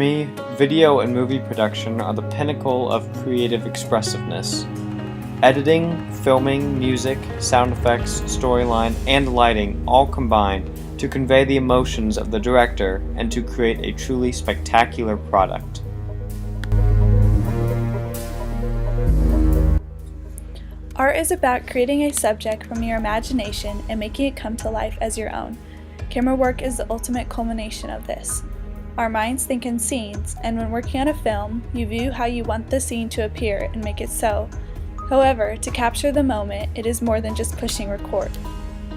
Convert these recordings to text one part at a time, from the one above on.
me, video and movie production are the pinnacle of creative expressiveness. Editing, filming, music, sound effects, storyline, and lighting all combine to convey the emotions of the director and to create a truly spectacular product. Art is about creating a subject from your imagination and making it come to life as your own. Camera work is the ultimate culmination of this. Our minds think in scenes, and when working on a film, you view how you want the scene to appear and make it so. However, to capture the moment, it is more than just pushing record.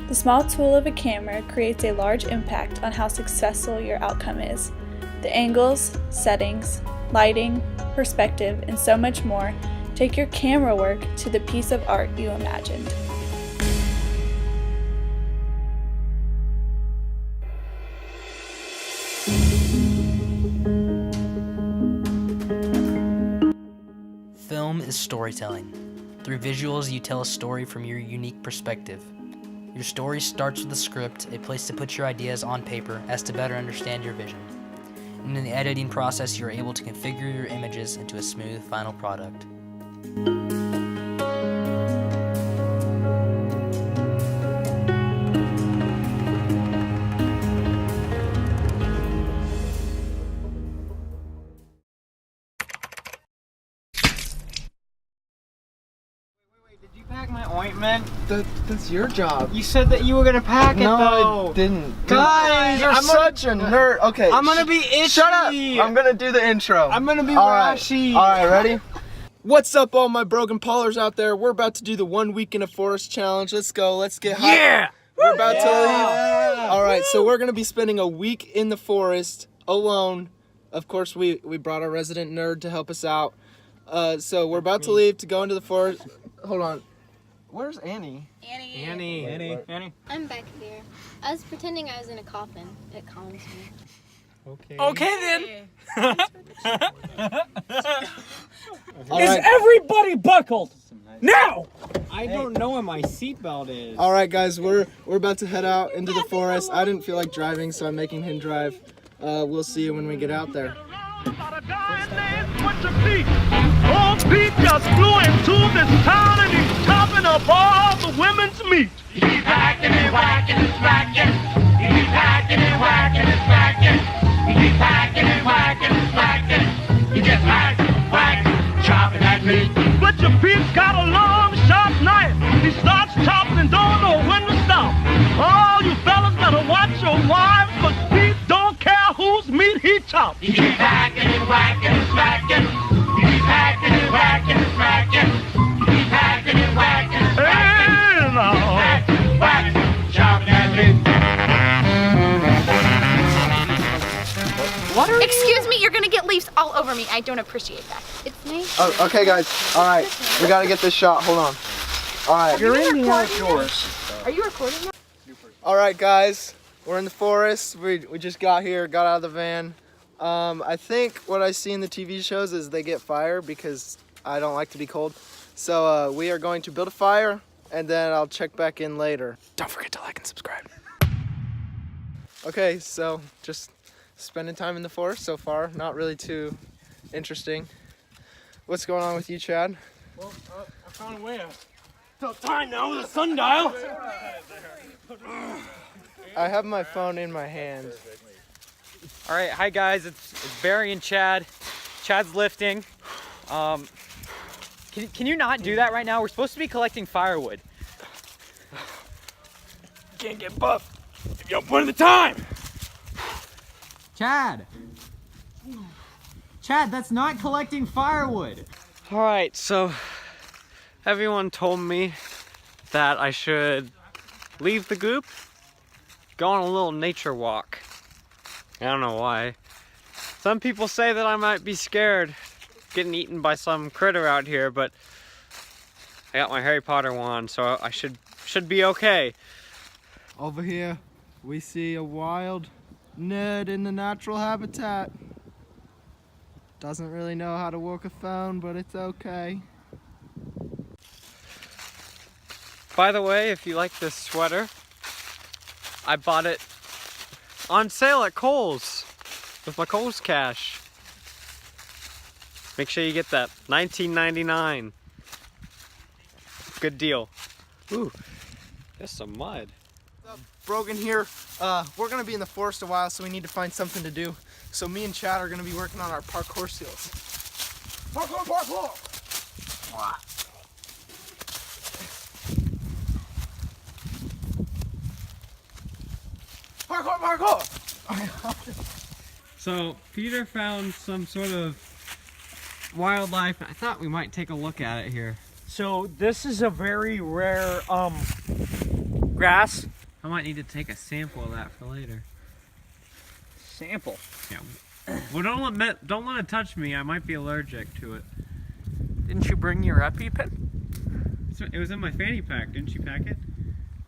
The small tool of a camera creates a large impact on how successful your outcome is. The angles, settings, lighting, perspective, and so much more take your camera work to the piece of art you imagined. Film is storytelling. Through visuals, you tell a story from your unique perspective. Your story starts with a script, a place to put your ideas on paper as to better understand your vision. And in the editing process, you're able to configure your images into a smooth final product. Did you pack my ointment? That's your job. You said that you were gonna pack it though. No, I didn't. Guys, you're such a nerd. Okay. I'm gonna be itchy. Shut up. I'm gonna do the intro. I'm gonna be rashy. rashy. All right, ready? What's up, all my broken pollers out there? We're about to do the 1 week in a forest challenge. Let's go. Let's get hyped. Yeah. We're about to leave. All right, so we're gonna be spending a week in the forest alone. Of course, we brought our resident nerd to help us out. So we're about to leave to go into the forest. Hold on. Where's Annie? Annie. I'm back here. I was pretending I was in a coffin. It calms me. Okay then. All right. Everybody buckled? Now! I don't know where my seatbelt is. All right, guys, we're about to head out into the forest. I didn't feel like driving, so I'm making him drive. We'll see you when we get out there. Old Pete just flew into this town and he's chopping up all the women's meat. He's hacking and whacking and smacking. He's hacking and whacking and smacking. He's hacking and whacking and smacking. He just whack, whack, chopping that meat. Butcher Pete's got a long, sharp knife. He starts chopping and don't know when to stop. All you fellas better watch your wives, but Pete don't care whose meat he chops. He's hacking and whacking and smacking. He's hacking and whacking and smacking. He's hacking and whacking and smacking. He's hacking, whacking, chopping that meat. Excuse me, you're gonna get leaves all over me. I don't appreciate that. It's nice. Oh, okay, guys. All right, we gotta get this shot. Hold on. All right. You're in the outdoors. Are you recording now? All right, guys. We're in the forest. We just got here, got out of the van. I think what I see in the TV shows is they get fire because I don't like to be cold. So we are going to build a fire, and then I'll check back in later. Don't forget to like and subscribe. Okay, so just spending time in the forest so far. Not really too interesting. What's going on with you, Chad? Well, I found a way to tell time now with a sundial. I have my phone in my hand. All right, hi guys, it's Barry and Chad. Chad's lifting. Can you not do that right now? We're supposed to be collecting firewood. Can't get buff if you don't put in the time. Chad, that's not collecting firewood. All right, so everyone told me that I should leave the group, go on a little nature walk. I don't know why. Some people say that I might be scared getting eaten by some critter out here, but I got my Harry Potter wand, so I should be okay. Over here, we see a wild nerd in the natural habitat. Doesn't really know how to work a phone, but it's okay. By the way, if you like this sweater, I bought it on sale at Kohl's with my Kohl's cash. Make sure you get that. $19.99. Good deal. Ooh, there's some mud. Brogan here. We're gonna be in the forest a while, so we need to find something to do. So me and Chad are gonna be working on our parkour skills. Parkour, parkour! Parkour, parkour! So Peter found some sort of wildlife. I thought we might take a look at it here. So this is a very rare grass. I might need to take a sample of that for later. Sample. Yeah. Well, don't let it touch me. I might be allergic to it. Didn't you bring your EpiPen? It was in my fanny pack. Didn't you pack it?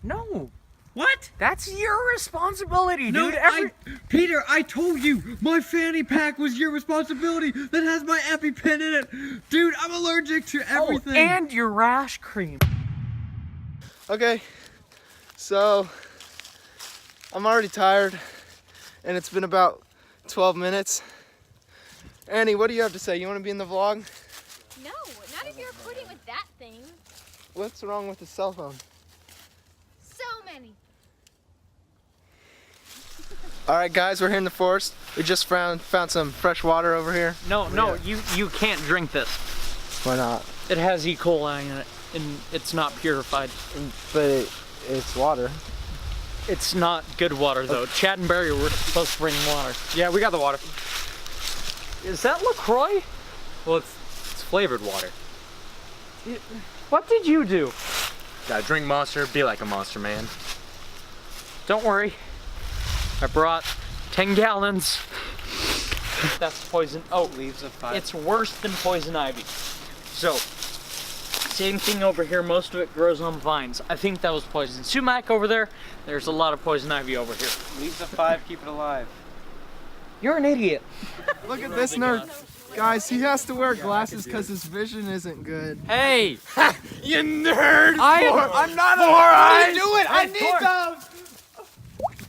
No. What? That's your responsibility, No, dude. Peter, I told you my fanny pack was your responsibility. That has my EpiPen in it. Dude, I'm allergic to everything. Oh, and your rash cream. Okay, so I'm already tired, and it's been about 12 minutes. Annie, what do you have to say? You want to be in the vlog? No, not if you're recording with that thing. What's wrong with the cell phone? So many. All right, guys, we're here in the forest. We just found some fresh water over here. No, you can't drink this. Why not? It has E. coli in it, and it's not purified. But it's water. It's not good water, though. Chad and Barry were supposed to bring water. Yeah, we got the water. Is that LaCroix? Well, it's flavored water. What did you do? Gotta drink Monster, be like a monster, man. Don't worry. I brought 10 gallons. That's poison. Oh, Leaves of fire. it's worse than poison ivy. So, same thing over here. Most of it grows on vines. I think that was poison sumac over there. There's a lot of poison ivy over here. Leaves of 5, keep it alive. You're an idiot. Look at this nerd. Guys, he has to wear glasses because his vision isn't good. Hey, You nerd! I'm not a I do it! I need those!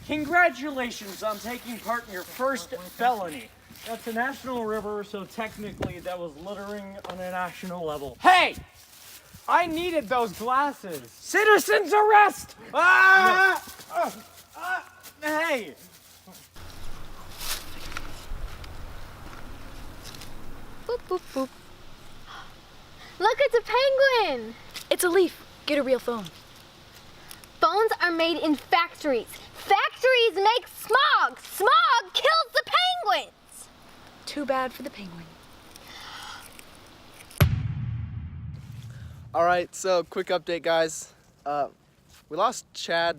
Congratulations on taking part in your first felony. That's a national river, so technically that was littering on a national level. Hey! I needed those glasses. Citizens arrest! Ah! Hey! Boop, boop, boop. Look, it's a penguin. It's a leaf. Get a real phone. Phones are made in factories. Factories make smog. Smog kills the penguins. Too bad for the penguin. All right, so quick update, guys. We lost Chad.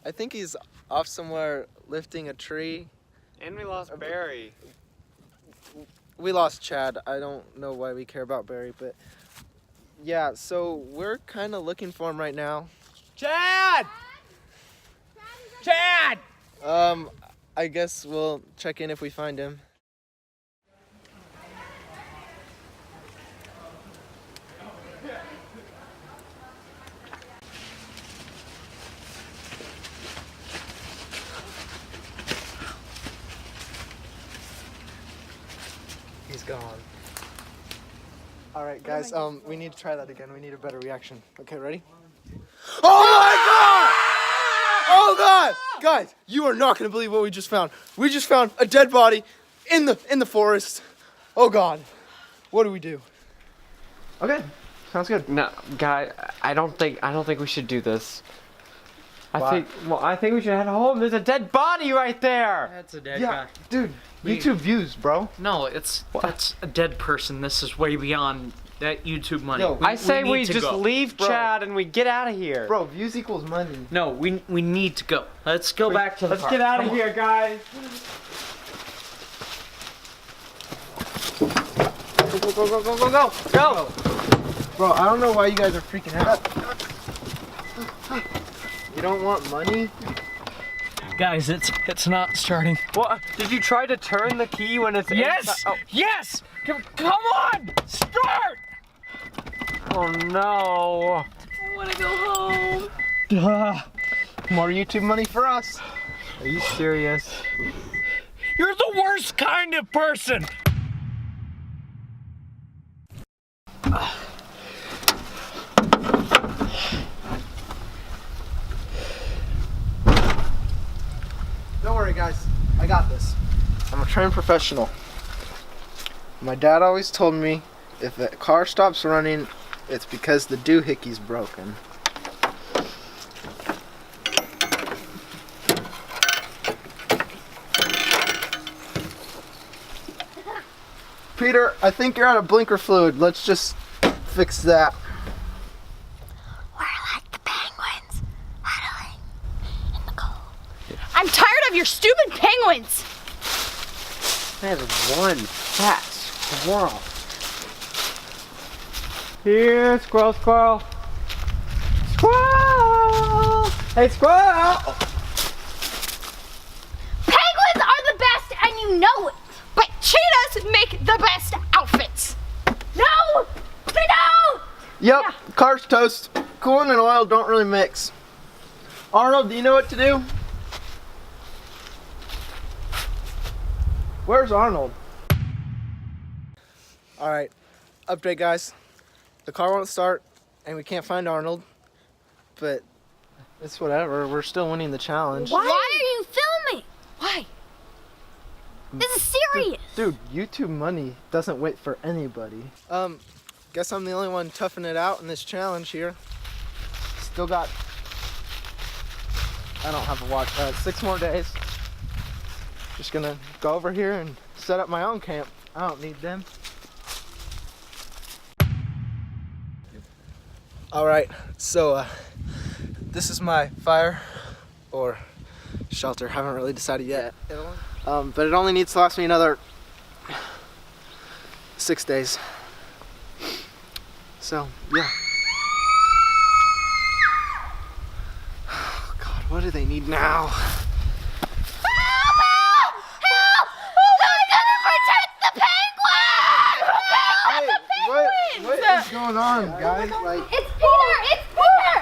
I think he's off somewhere lifting a tree. And we lost Barry. We lost Chad. I don't know why we care about Barry, but yeah, so we're kind of looking for him right now. Chad! Chad! I guess we'll check in if we find him. He's gone. All right, guys, we need to try that again. We need a better reaction. Okay, ready? Oh my God! Oh God! Guys, you are not gonna believe what we just found. We just found a dead body in the forest. Oh God. What do we do? Okay, sounds good. No, guy, I don't think we should do this. Why? I think we should head home. There's a dead body right there. That's a dead Yeah, guy. dude, YouTube views, bro. No, that's a dead person. This is way beyond that YouTube money. Yo, I say we need to just go. leave Bro. Chad and we get out of here. Bro, views equals money. No, we need to go. Let's go back to the Let's park. get out of Come on. here, guys. Go! Bro, I don't know why you guys are freaking out. You don't want money? Guys, it's not starting. What? Did you try to turn the key when it's Yes! inside? Oh. Yes! Come on! Start! Oh no. I want to go home. More YouTube money for us. Are you serious? You're the worst kind of person! Don't worry, guys. I got this. I'm a trained professional. My dad always told me if a car stops running, it's because the doohickey's broken. Peter, I think you're out of blinker fluid. Let's just fix that. We're like the penguins, huddling in the cold. I'm tired of your stupid penguins. That is one fat squirrel. Here, squirrel, squirrel. Squirrel! Hey, squirrel! Penguins are the best, and you know it. But cheetahs make the best outfits. No, they don't. Yep, car's toast. Coolant and oil don't really mix. Arnold, do you know what to do? Where's Arnold? Alright, update guys. The car won't start and we can't find Arnold. But it's whatever, we're still winning the challenge. Why are you filming? Why? This is serious. Dude, YouTube money doesn't wait for anybody. Guess I'm the only one toughing it out in this challenge here. Still got, I don't have a watch, 6 more days. Just gonna go over here and set up my own camp. I don't need them. Alright, so this is my fire or shelter. Haven't really decided yet. But it only needs to last me another 6 days. So, yeah. Oh, God, what do they need now? What is going on, guys? Like, It's Peter! It's Peter!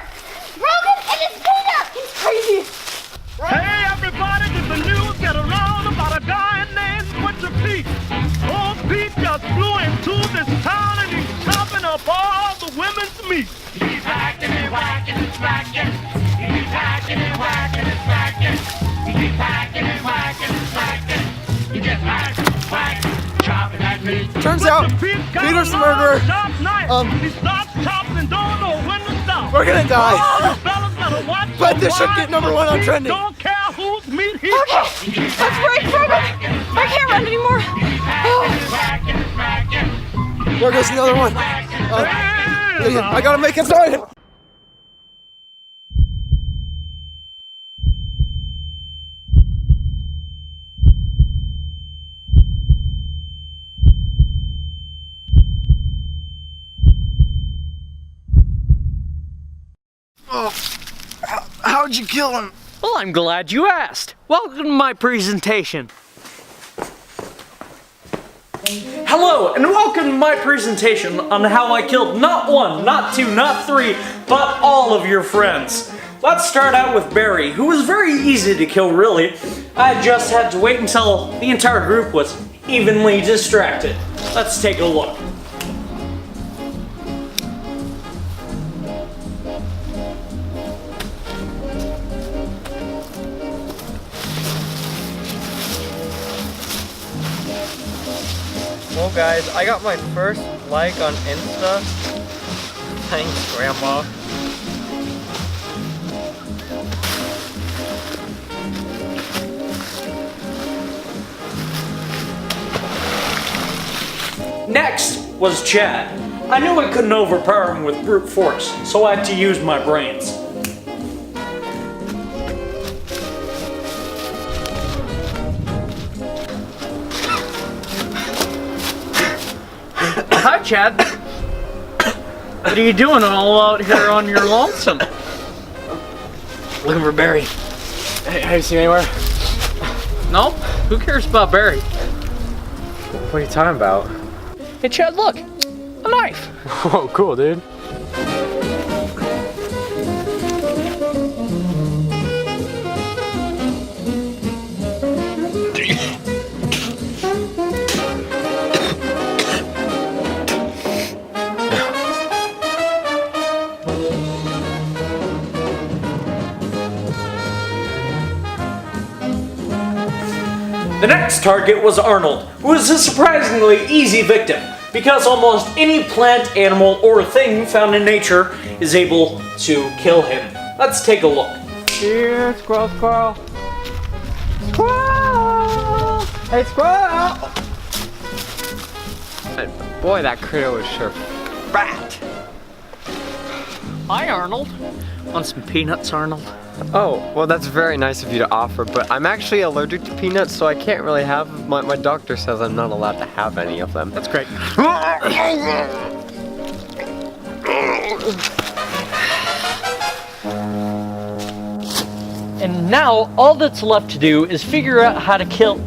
Rogan, it is Peter! He's crazy! Hey everybody, did the news get around about a guy named Butcher Pete? Old Pete just flew into this town and he's chopping up all the women's meat. He's hacking and whacking and smacking. He's hacking and whacking and smacking. He's hacking and whacking and smacking. He just hacks, whacks, chopping that meat. turns out, Peter's the murderer. He stops chopping and don't know when to stop. We're gonna die. Fellas better watch But their this should get wives. #1 on He trending. Don't care whose meat he Let's break, Rogan. I can't run anymore. There goes another one. I gotta make it started. Oh, how'd you kill him? Well, I'm glad you asked. Welcome to my presentation. Hello, and welcome to my presentation on how I killed not 1, not 2, not 3, but all of your friends. Let's start out with Barry, who was very easy to kill, really. I just had to wait until the entire group was evenly distracted. Let's take a look. Well guys, I got my first like on Insta. Thanks, Grandma. Next was Chad. I knew I couldn't overpower him with brute force, so I had to use my brains. Hi, Chad. What are you doing all out here on your lonesome? Looking for Barry. Hey, have you seen him anywhere? No? Who cares about Barry? What are you talking about? Hey, Chad, look. A knife. Whoa, cool, dude. The next target was Arnold, who was a surprisingly easy victim, because almost any plant, animal, or thing found in nature is able to kill him. Let's take a look. Here, squirrel, squirrel. Squirrel! Hey, squirrel! Boy, that critter was sure fat. Hi, Arnold. Want some peanuts, Arnold? Oh, well, that's very nice of you to offer, but I'm actually allergic to peanuts, so I can't really have them. My doctor says I'm not allowed to have any of them. That's great. And now, all that's left to do is figure out how to kill...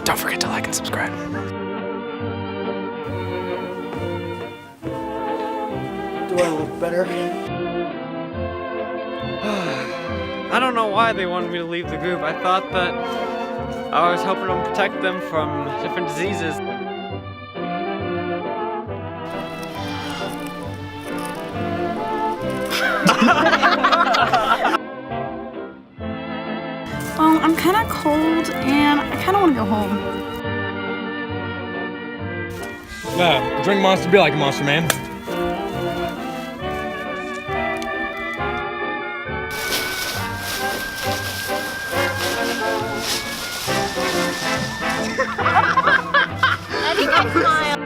Don't forget to like and subscribe. Do I look better? I don't know why they wanted me to leave the group. I thought that I was helping them protect them from different diseases. I'm kind of cold and I kind of want to go home. Drink Monster, be like a monster, man. I think I smile.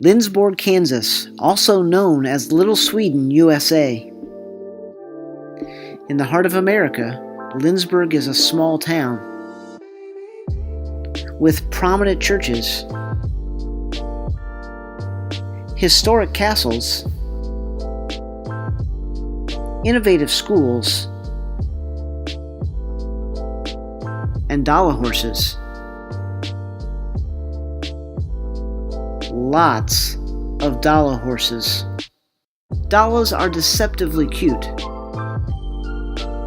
Lindsborg, Kansas, also known as Little Sweden, USA. In the heart of America, Lindsborg is a small town with prominent churches, historic castles, innovative schools, and dollar horses. Lots of dollar horses. Dollas are deceptively cute.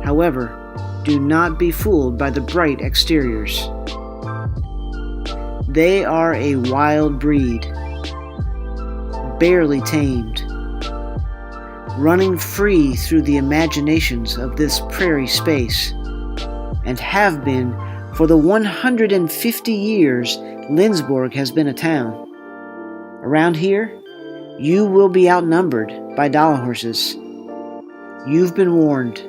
However, do not be fooled by the bright exteriors. They are a wild breed, barely tamed, running free through the imaginations of this prairie space, and have been for the 150 years Lindsborg has been a town. Around here, you will be outnumbered by dollar horses. You've been warned.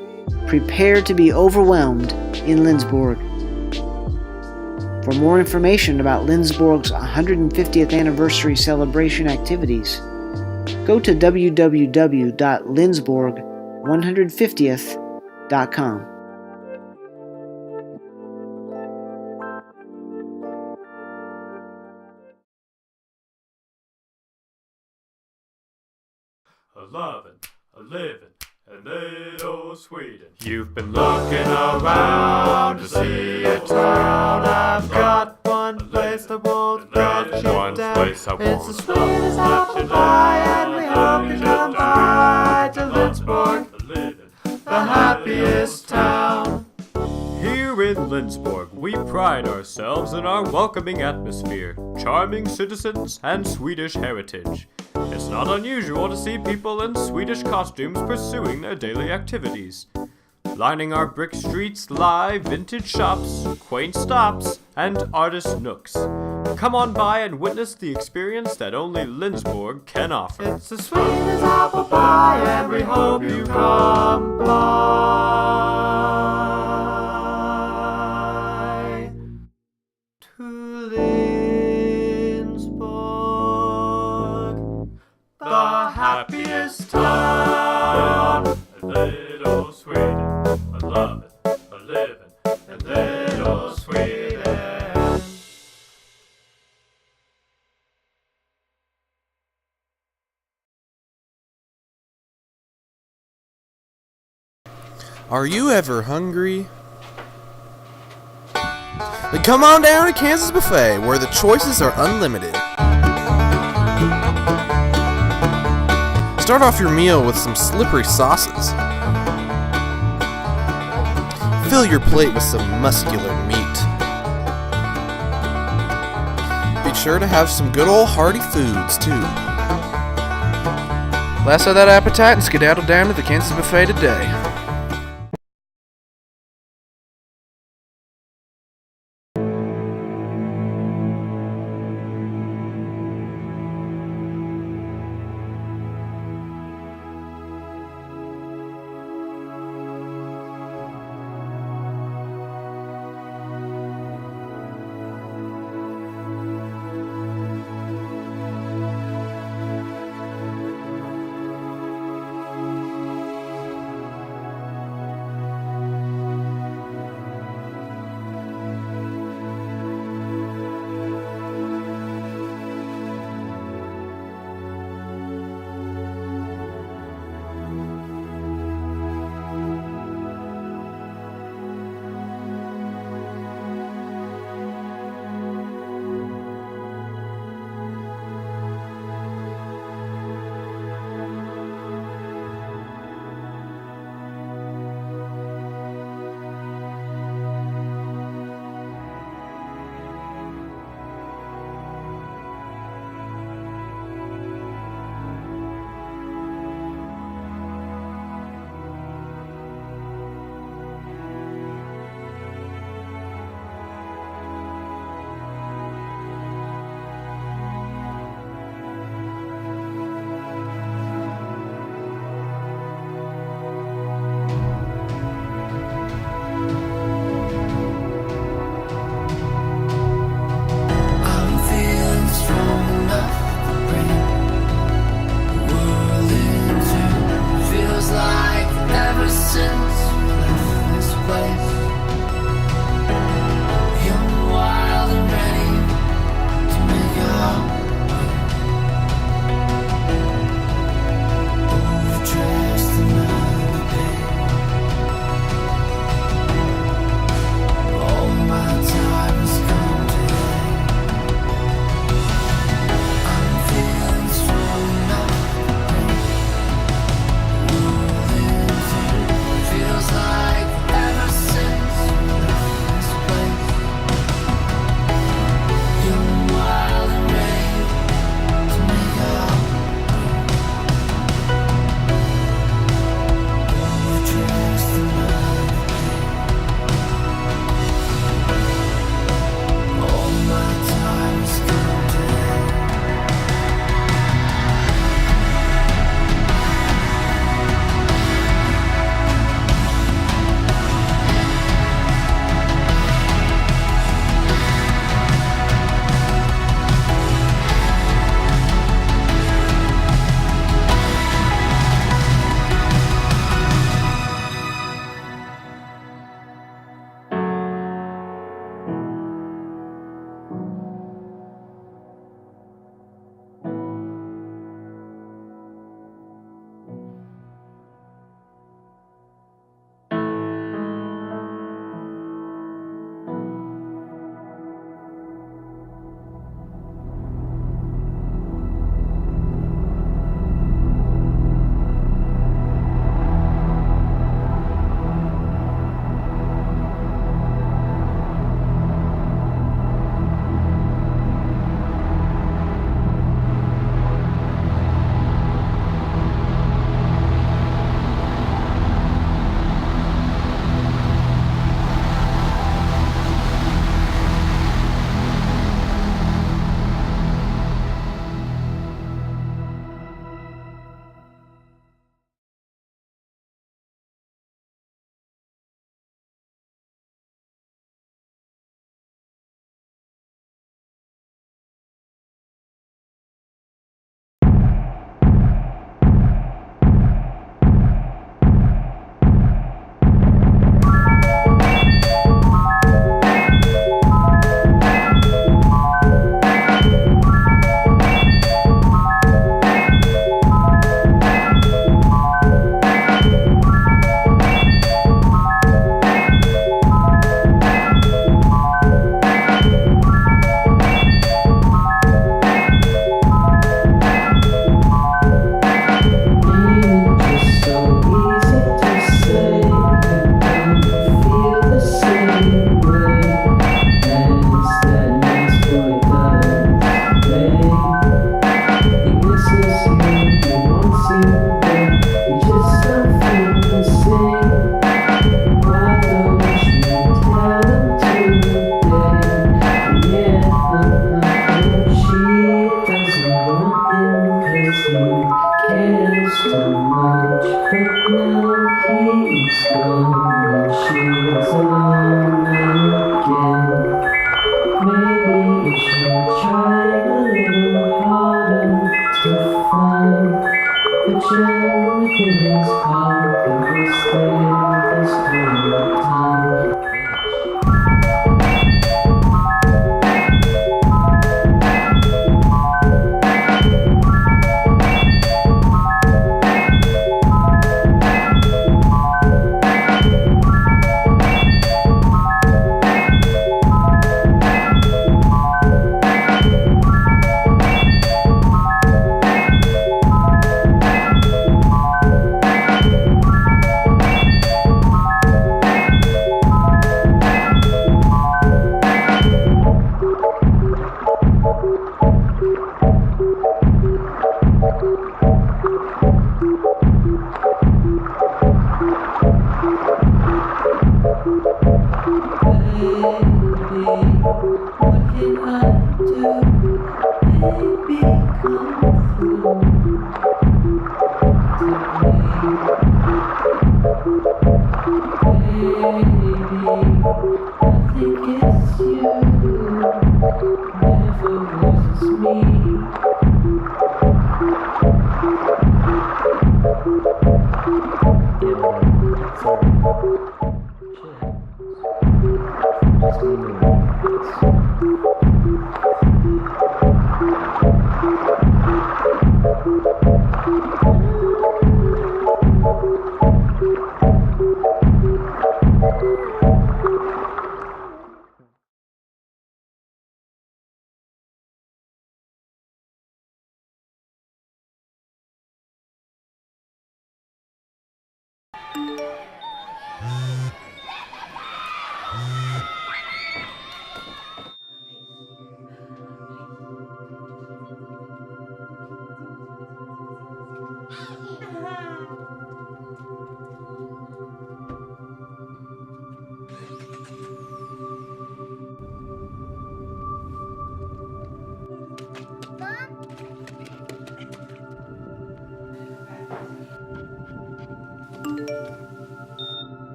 Prepare to be overwhelmed in Lindsborg. For more information about Lindsborg's 150th anniversary celebration activities, go to www.lindsborg150th.com. Living in little Sweden. You've been looking around to see a town. I've got one place that won't let you down. It's the sweetest apple pie, and we hope you come by to Lindsborg, the happiest town. Here in Lindsborg, we pride ourselves in our welcoming atmosphere, charming citizens, and Swedish heritage. It's not unusual to see people in Swedish costumes pursuing their daily activities. Lining our brick streets lie vintage shops, quaint stops, and artist nooks. Come on by and witness the experience that only Lindsborg can offer. It's the sweetest apple pie, and we hope you come by to Lindsborg, the happiest town in little Sweden. I love it, I live in little Sweden. Are you ever hungry? Then come on down to Kansas Buffet, where the choices are unlimited. Start off your meal with some slippery sauces. Fill your plate with some muscular meat. Be sure to have some good old hearty foods, too. Lasso that appetite and skedaddle down to the Kansas Buffet today.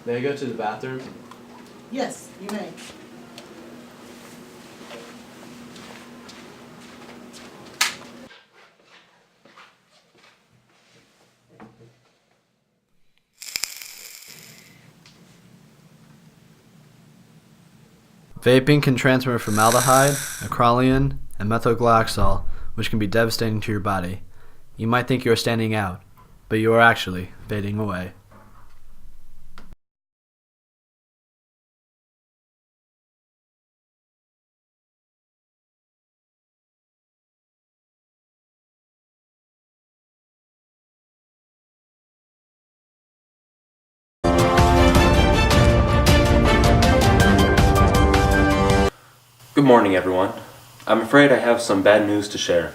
May I go to the bathroom? Yes, you may. Vaping can transfer formaldehyde, acrolein, and methylglycol, which can be devastating to your body. You might think you are standing out, but you are actually fading away. Good morning, everyone. I'm afraid I have some bad news to share.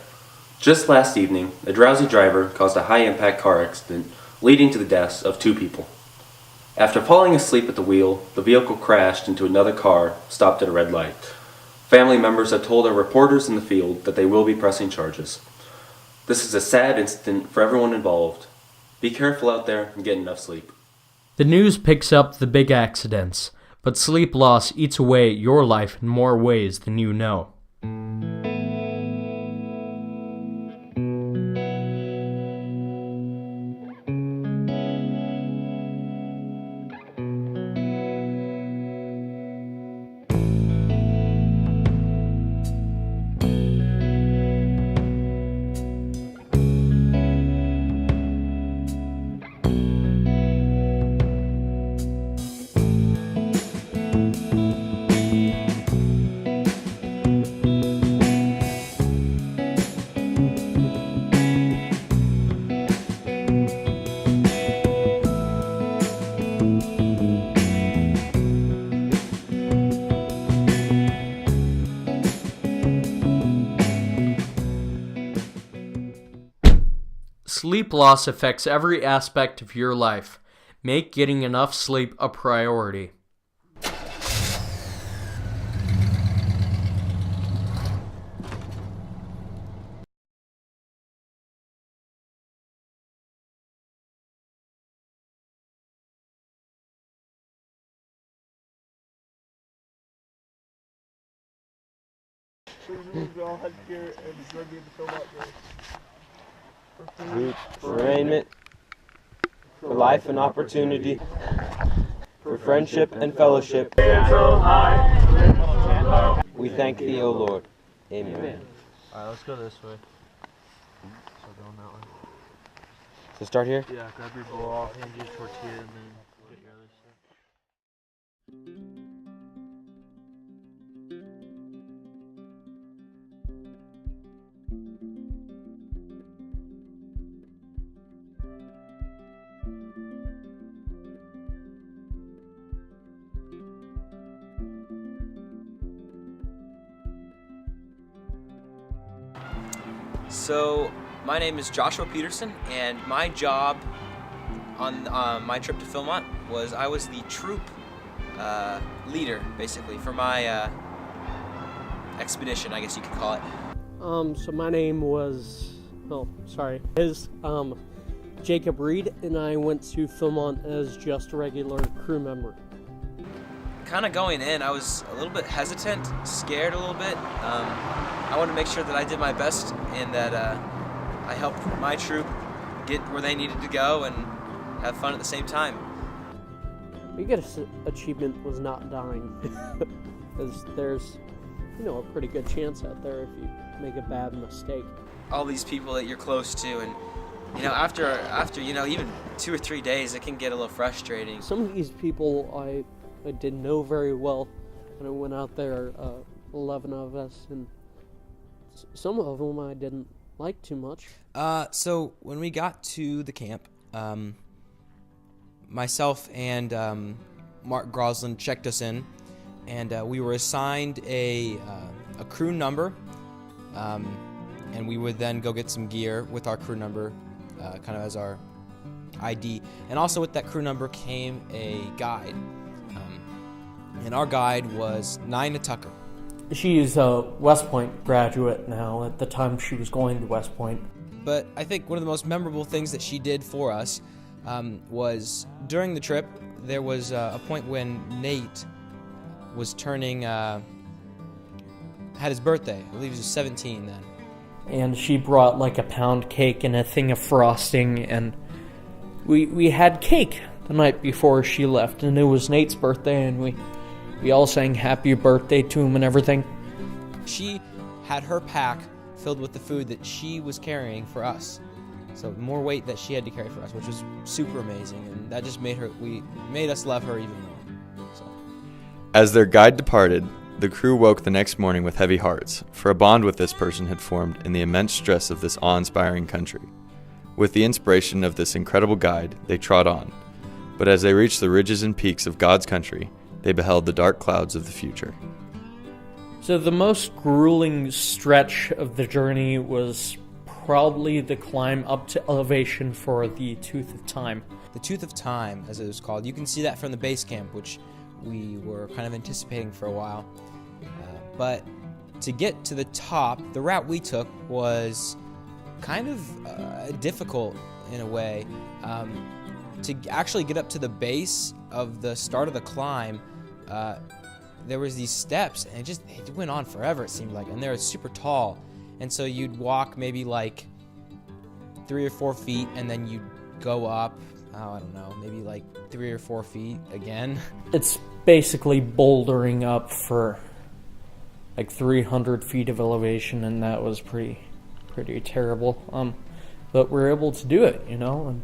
Just last evening, a drowsy driver caused a high-impact car accident leading to the deaths of 2 people. After falling asleep at the wheel, the vehicle crashed into another car stopped at a red light. Family members have told our reporters in the field that they will be pressing charges. This is a sad incident for everyone involved. Be careful out there and get enough sleep. The news picks up the big accidents, but sleep loss eats away at your life in more ways than you know. Sleep loss affects every aspect of your life. Make getting enough sleep a priority. Arraignment. for life and opportunity, for friendship and fellowship. We thank thee, O Lord. Amen. Alright, let's go this way. So going that way. So start here? Yeah, grab your bowl, I'll hand you a tortilla and then get your other stuff. So, my name is Joshua Peterson, and my job on my trip to Philmont was I was the troop leader, basically, for my expedition, I guess you could call it. So my name is Jacob Reed, and I went to Philmont as just a regular crew member. Kind of going in, I was a little bit hesitant, scared a little bit. I wanted to make sure that I did my best and that I helped my troop get where they needed to go and have fun at the same time. Biggest achievement was not dying, because there's, a pretty good chance out there if you make a bad mistake. All these people that you're close to, and after even 2 or 3 days, it can get a little frustrating. Some of these people I didn't know very well, and I went out there, 11 of us, and some of them I didn't like too much. So when we got to the camp, myself and Mark Groslin checked us in, and we were assigned a crew number, and we would then go get some gear with our crew number, kind of as our ID. And also with that crew number came a guide, and our guide was Nina Tucker. She's a West Point graduate now. At the time she was going to West Point. But I think one of the most memorable things that she did for us was during the trip, there was a point when Nate was turning, had his birthday. I believe he was 17 then. And she brought like a pound cake and a thing of frosting, and we had cake the night before she left, and it was Nate's birthday, and we all sang happy birthday to him and everything. She had her pack filled with the food that she was carrying for us. So more weight that she had to carry for us, which was super amazing, and that just made us love her even more. So. As their guide departed, the crew woke the next morning with heavy hearts, for a bond with this person had formed in the immense stress of this awe-inspiring country. With the inspiration of this incredible guide, they trod on. But as they reached the ridges and peaks of God's country, they beheld the dark clouds of the future. So the most grueling stretch of the journey was probably the climb up to elevation for the Tooth of Time. The Tooth of Time, as it was called, you can see that from the base camp, which we were kind of anticipating for a while. But to get to the top, the route we took was kind of difficult in a way. To actually get up to the base of the start of the climb, there was these steps, and it went on forever, it seemed like, and they were super tall. And so you'd walk maybe like 3 or 4 feet, and then you'd go up, I don't know, maybe like 3 or 4 feet again. It's basically bouldering up for like 300 feet of elevation, and that was pretty terrible. But we were able to do it, and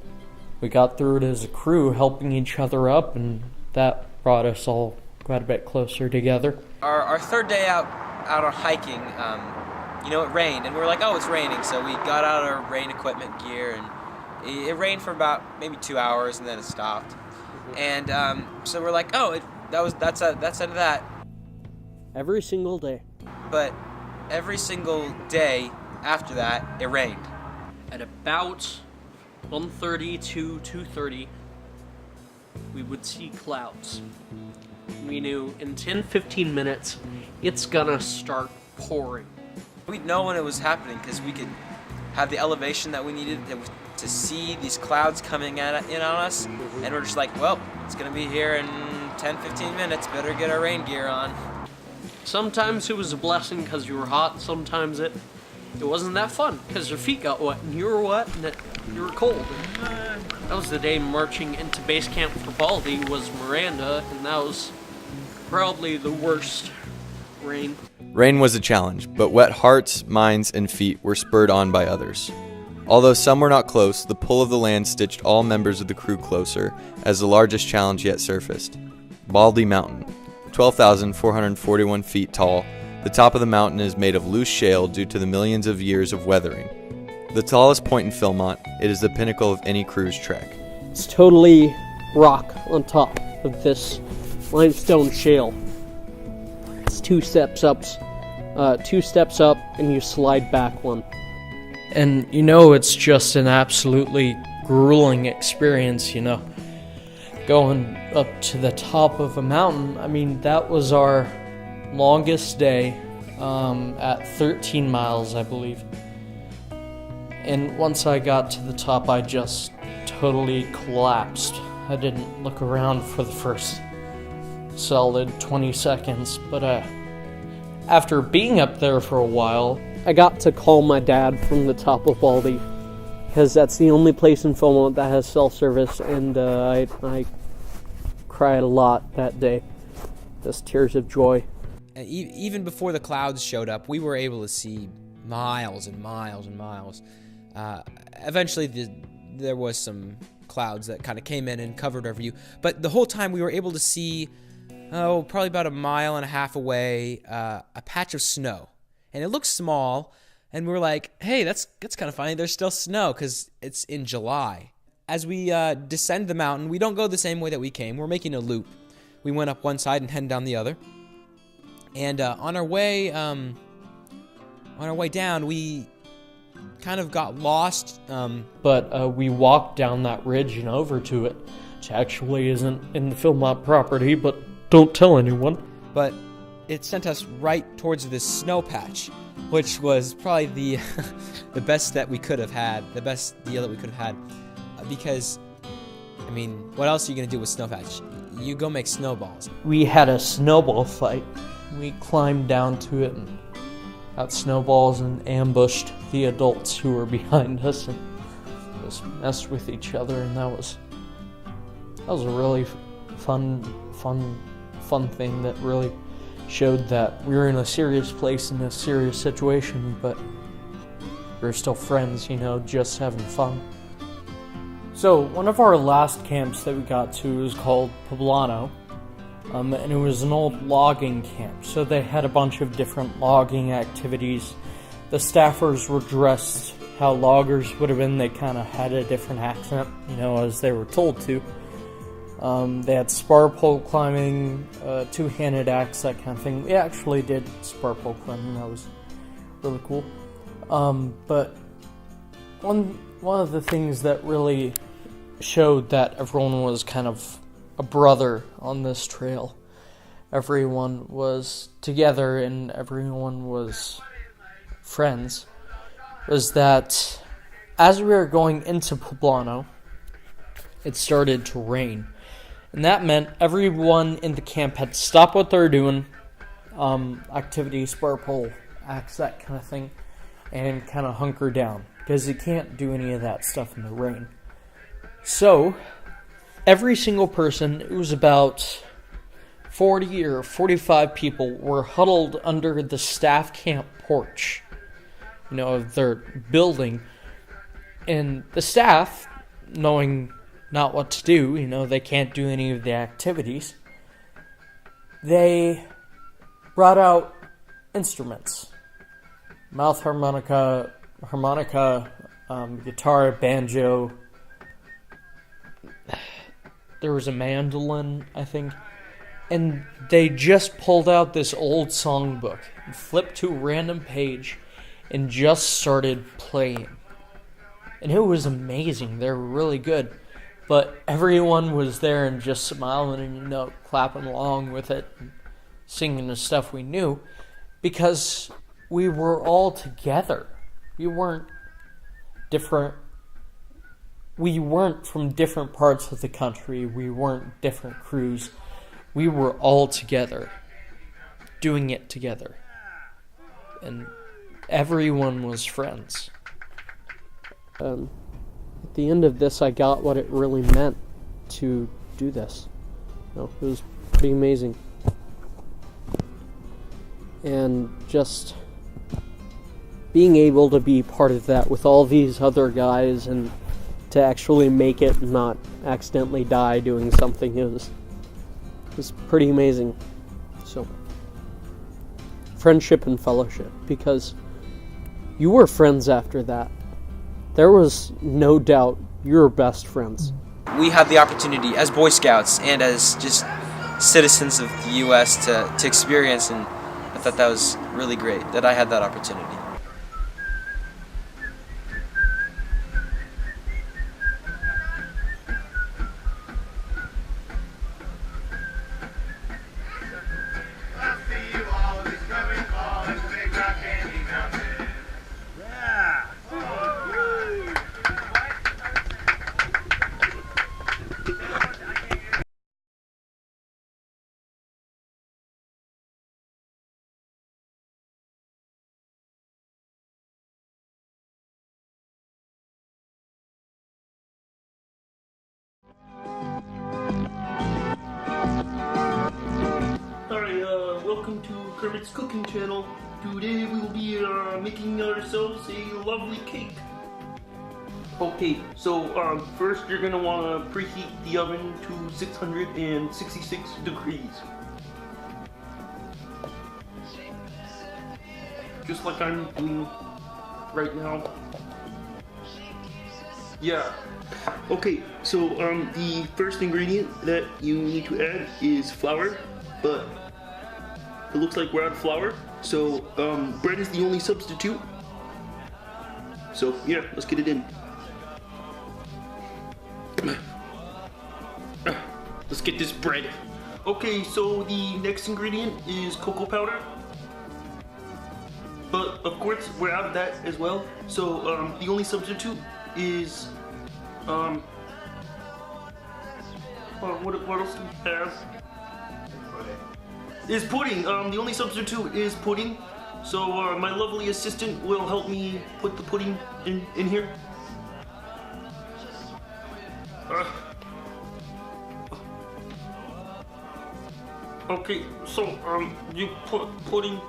we got through it as a crew, helping each other up, and that brought us all quite a bit closer together. Our third day out on hiking, it rained, and we were like, oh, it's raining, so we got out our rain equipment gear, and it rained for about maybe 2 hours, and then it stopped. And so we're like, oh, that's end of that. Every single day. But every single day after that, it rained. At about 1:30 to 2:30, we would see clouds. We knew in 10-15 minutes, it's gonna start pouring. We'd know when it was happening because we could have the elevation that we needed to see these clouds coming in on us, and we're just like, well, it's gonna be here in 10-15 minutes, better get our rain gear on. Sometimes it was a blessing because you were hot, sometimes it it wasn't that fun because your feet got wet and you were wet and you were cold. And that was the day marching into base camp for Baldy was Miranda, and that was probably the worst rain. Rain was a challenge, but wet hearts, minds, and feet were spurred on by others. Although some were not close, the pull of the land stitched all members of the crew closer as the largest challenge yet surfaced. Baldy Mountain, 12,441 feet tall, the top of the mountain is made of loose shale due to the millions of years of weathering. The tallest point in Philmont, it is the pinnacle of any cruise trek. It's totally rock on top of this limestone shale. It's two steps up, and you slide back one. And it's just an absolutely grueling experience, going up to the top of a mountain. I mean, that was our longest day at 13 miles, I believe. And once I got to the top, I just totally collapsed. I didn't look around for the first solid 20 seconds, but after being up there for a while, I got to call my dad from the top of Baldy, because that's the only place in Philmont that has cell service, and I cried a lot that day. Just tears of joy. And even before the clouds showed up, we were able to see miles and miles and miles. Eventually, there was some clouds that kind of came in and covered our view, but the whole time we were able to see, probably about a mile and a half away, a patch of snow. And it looked small, and we were like, hey, that's kind of funny. There's still snow because it's in July. As we descend the mountain, we don't go the same way that we came. We're making a loop. We went up one side and heading down the other. And on our way down, we kind of got lost. But we walked down that ridge and over to it, which actually isn't in the Philmont property, but don't tell anyone. But it sent us right towards this snow patch, which was probably the the best that we could have had, the best deal that we could have had. Because, I mean, what else are you going to do with snow patch? You go make snowballs. We had a snowball fight. We climbed down to it and got snowballs and ambushed the adults who were behind us and just messed with each other, and that was a really fun thing that really showed that we were in a serious place in a serious situation, but we were still friends, just having fun. So one of our last camps that we got to was called Poblano, and it was an old logging camp. So they had a bunch of different logging activities. The staffers were dressed how loggers would have been. They kind of had a different accent, as they were told to. They had spar pole climbing, two-handed axe, that kind of thing. We actually did spar pole climbing. That was really cool. But one of the things that really showed that everyone was kind of a brother on this trail, everyone was together and everyone was friends, was that as we were going into Poblano, it started to rain. And that meant everyone in the camp had to stop what they were doing, activity, spar pole, axe, that kind of thing, and kind of hunker down, because you can't do any of that stuff in the rain. So, every single person, it was about 40 or 45 people, were huddled under the staff camp porch, of their building. And the staff, knowing not what to do, they can't do any of the activities, they brought out instruments. Mouth harmonica, guitar, banjo. There was a mandolin, I think. And they just pulled out this old songbook and flipped to a random page and just started playing. And it was amazing. They were really good. But everyone was there and just smiling and, clapping along with it and singing the stuff we knew, because we were all together. We weren't from different parts of the country. We weren't different crews. We were all together, doing it together. And everyone was friends. At the end of this, I got what it really meant to do this. You know, it was pretty amazing. And just being able to be part of that with all these other guys and to actually make it and not accidentally die doing something was pretty amazing. So, friendship and fellowship, because you were friends after that. There was no doubt you were best friends. We had the opportunity as Boy Scouts and as just citizens of the U.S. to experience, and I thought that was really great that I had that opportunity. Welcome to Kermit's Cooking Channel. Today we will be making ourselves a lovely cake. Okay, so first you're going to want to preheat the oven to 666 degrees. Just like I'm doing right now. Yeah. Okay, so the first ingredient that you need to add is flour, but it looks like we're out of flour, so bread is the only substitute. So yeah, let's get it in. Let's get this bread. Okay, so the next ingredient is cocoa powder, but of course we're out of that as well. So the only substitute is what else do we have? Is pudding. The only substitute is pudding. So my lovely assistant will help me put the pudding in here. Okay, so you put pudding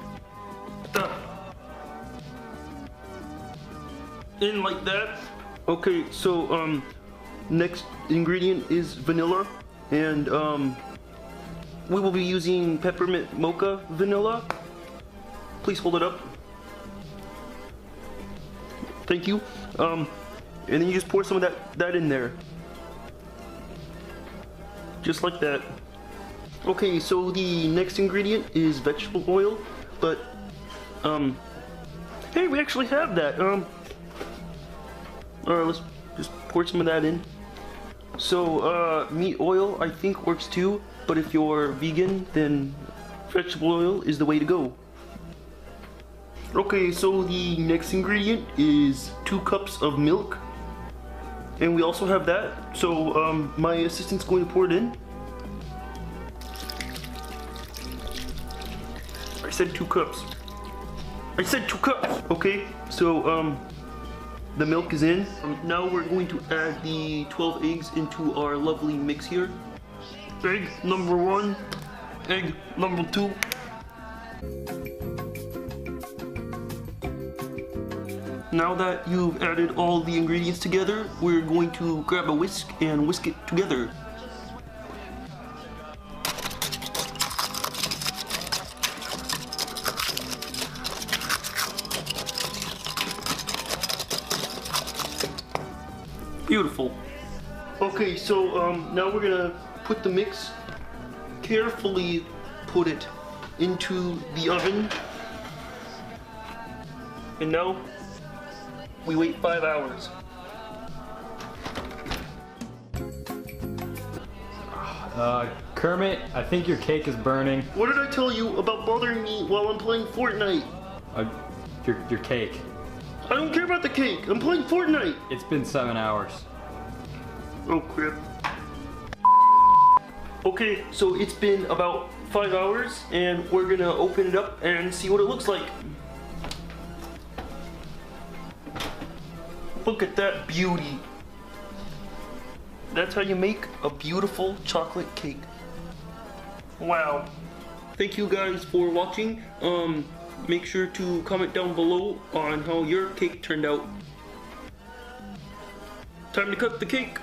in like that. Okay, so next ingredient is vanilla, and we will be using peppermint mocha vanilla. Please hold it up. Thank you. And then you just pour some of that in there. Just like that. Okay, so the next ingredient is vegetable oil, but hey, we actually have that. Alright, let's just pour some of that in. So meat oil I think works too. But if you're vegan, then vegetable oil is the way to go. Okay, so the next ingredient is 2 cups of milk. And we also have that. So my assistant's going to pour it in. I said 2 cups. I said 2 cups! Okay, so the milk is in. Now we're going to add the 12 eggs into our lovely mix here. Egg number 1, egg number 2. Now that you've added all the ingredients together, we're going to grab a whisk and whisk it together. Beautiful. Okay, so now we're gonna put the mix, carefully put it into the oven, and now we wait 5 hours. Kermit, I think your cake is burning. What did I tell you about bothering me while I'm playing Fortnite? Your cake. I don't care about the cake. I'm playing Fortnite. It's been 7 hours. Oh crap. Okay, so it's been about 5 hours, and we're gonna open it up and see what it looks like. Look at that beauty. That's how you make a beautiful chocolate cake. Wow. Thank you guys for watching. Make sure to comment down below on how your cake turned out. Time to cut the cake.